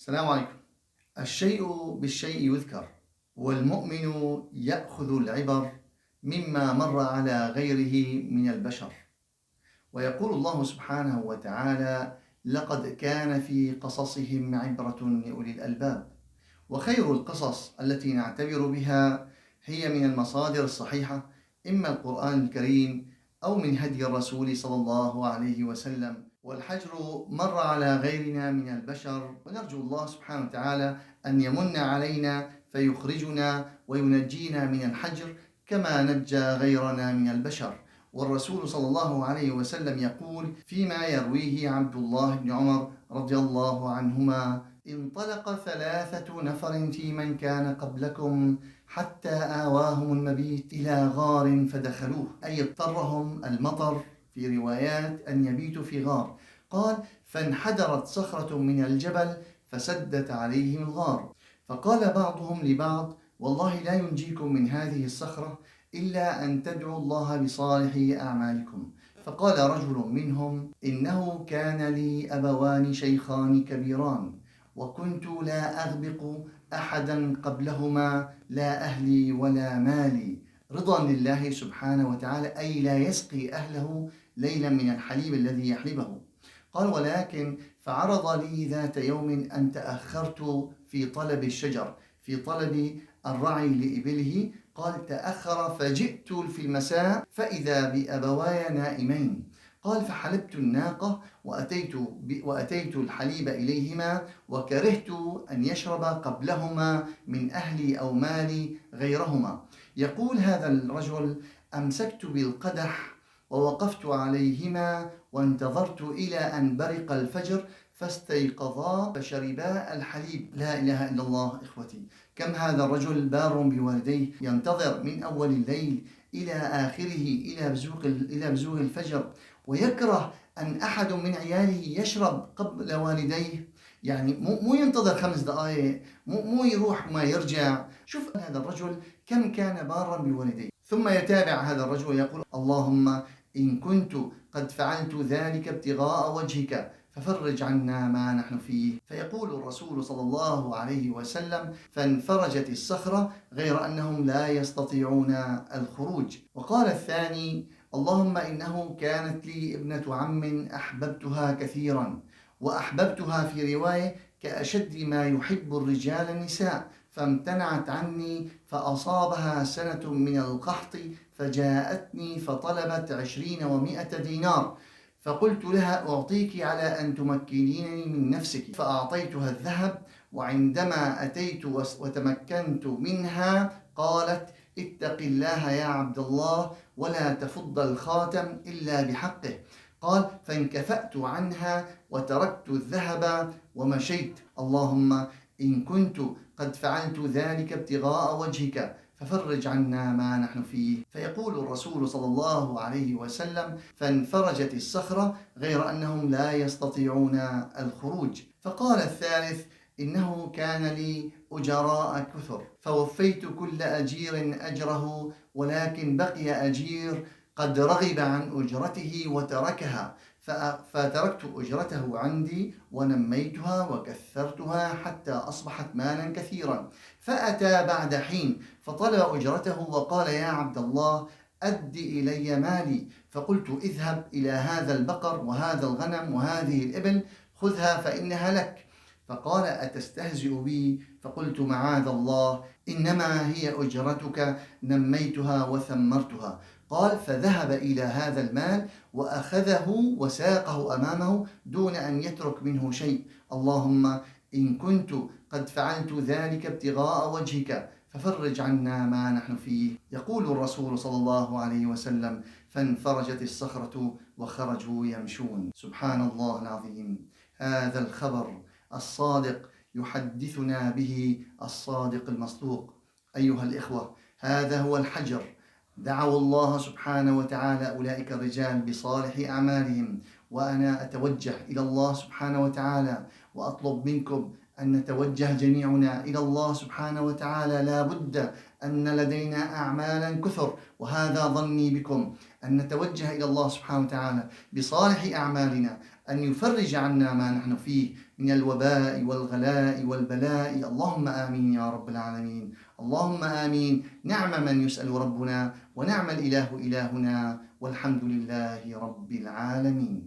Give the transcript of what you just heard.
السلام عليكم. الشيء بالشيء يذكر، والمؤمن يأخذ العبر مما مر على غيره من البشر. ويقول الله سبحانه وتعالى: لقد كان في قصصهم عبرة لأولي الألباب. وخير القصص التي نعتبر بها هي من المصادر الصحيحة، إما القرآن الكريم أو من هدي الرسول صلى الله عليه وسلم. والحجر مر على غيرنا من البشر، ونرجو الله سبحانه وتعالى أن يمن علينا فيخرجنا وينجينا من الحجر كما نجى غيرنا من البشر. والرسول صلى الله عليه وسلم يقول فيما يرويه عبد الله بن عمر رضي الله عنهما: انطلق 3 نفر في من كان قبلكم حتى آواهم المبيت إلى غار فدخلوه، أي اضطرهم المطر في روايات أن يبيتوا في غار. قال: فانحدرت صخرة من الجبل فسدت عليهم الغار، فقال بعضهم لبعض: والله لا ينجيكم من هذه الصخرة إلا أن تدعوا الله بصالح أعمالكم. فقال رجل منهم: إنه كان لي أبوان شيخان كبيران، وكنت لا أغبق أحدا قبلهما، لا أهلي ولا مالي، رضا لله سبحانه وتعالى، أي لا يسقي أهله ليلا من الحليب الذي يحلبه. قال: ولكن فعرض لي ذات يوم أن تأخرت في طلب الشجر، في طلب الرعي لإبله. قال: تأخر فجئت في المساء فإذا بأبواي نائمين. قال: فحلبت الناقة وأتيت الحليب إليهما، وكرهت أن يشرب قبلهما من أهلي أو مالي غيرهما. يقول هذا الرجل: أمسكت بالقدح ووقفت عليهما وانتظرت إلى أن برق الفجر فاستيقظا فشربا الحليب. لا إله إلا الله. إخوتي، كم هذا الرجل بار بوالديه، ينتظر من أول الليل إلى آخره، إلى بزوغ الفجر، ويكره أن أحد من عياله يشرب قبل والديه. يعني مو ينتظر 5 دقائق، مو يروح ما يرجع. شوف هذا الرجل كم كان بارا بوالديه. ثم يتابع هذا الرجل ويقول: اللهم إن كنت قد فعلت ذلك ابتغاء وجهك ففرج عنا ما نحن فيه. فيقول الرسول صلى الله عليه وسلم: فانفرجت الصخرة، غير أنهم لا يستطيعون الخروج. وقال الثاني: اللهم إنه كانت لي ابنة عم أحببتها كثيرا، وأحببتها في رواية كأشد ما يحب الرجال النساء، فامتنعت عني فأصابها سنة من القحط فجاءتني فطلبت 20 و100 دينار، فقلت لها: أعطيك على أن تمكنيني من نفسك، فأعطيتها الذهب. وعندما أتيت وتمكنت منها قالت: اتق الله يا عبد الله ولا تفض الخاتم إلا بحقه. قال: فانكفأت عنها وتركت الذهب ومشيت. اللهم إن كنت قد فعلت ذلك ابتغاء وجهك ففرج عنا ما نحن فيه. فيقول الرسول صلى الله عليه وسلم: فانفرجت الصخرة، غير أنهم لا يستطيعون الخروج. فقال الثالث: إنه كان لي أجراء كثر، فوفيت كل أجير أجره، ولكن بقي أجير قد رغب عن أجرته وتركها، فتركت أجرته عندي ونميتها وكثرتها حتى أصبحت مالا كثيرا. فأتى بعد حين فطلب أجرته وقال: يا عبد الله أد إلي مالي. فقلت: اذهب إلى هذا البقر وهذا الغنم وهذه الإبل، خذها فإنها لك. فقال: أتستهزئ بي؟ فقلت: معاذ الله، إنما هي أجرتك، نميتها وثمرتها. قال: فذهب إلى هذا المال وأخذه وساقه أمامه دون أن يترك منه شيء. اللهم إن كنت قد فعلت ذلك ابتغاء وجهك ففرج عنا ما نحن فيه. يقول الرسول صلى الله عليه وسلم: فانفرجت الصخرة وخرجوا يمشون. سبحان الله العظيم. هذا الخبر الصادق يحدثنا به الصادق المصدوق. أيها الإخوة، هذا هو الحجر. دعوا الله سبحانه وتعالى أولئك الرجال بصالح أعمالهم، وأنا أتوجه إلى الله سبحانه وتعالى وأطلب منكم أن نتوجه جميعنا إلى الله سبحانه وتعالى. لا بد أن لدينا أعمالا كثر، وهذا ظني بكم، أن نتوجه إلى الله سبحانه وتعالى بصالح أعمالنا، أن يفرج عنا ما نحن فيه من الوباء والغلاء والبلاء. اللهم آمين يا رب العالمين. اللهم آمين. نعم من يسأل ربنا، ونعم الإله إلهنا، والحمد لله رب العالمين.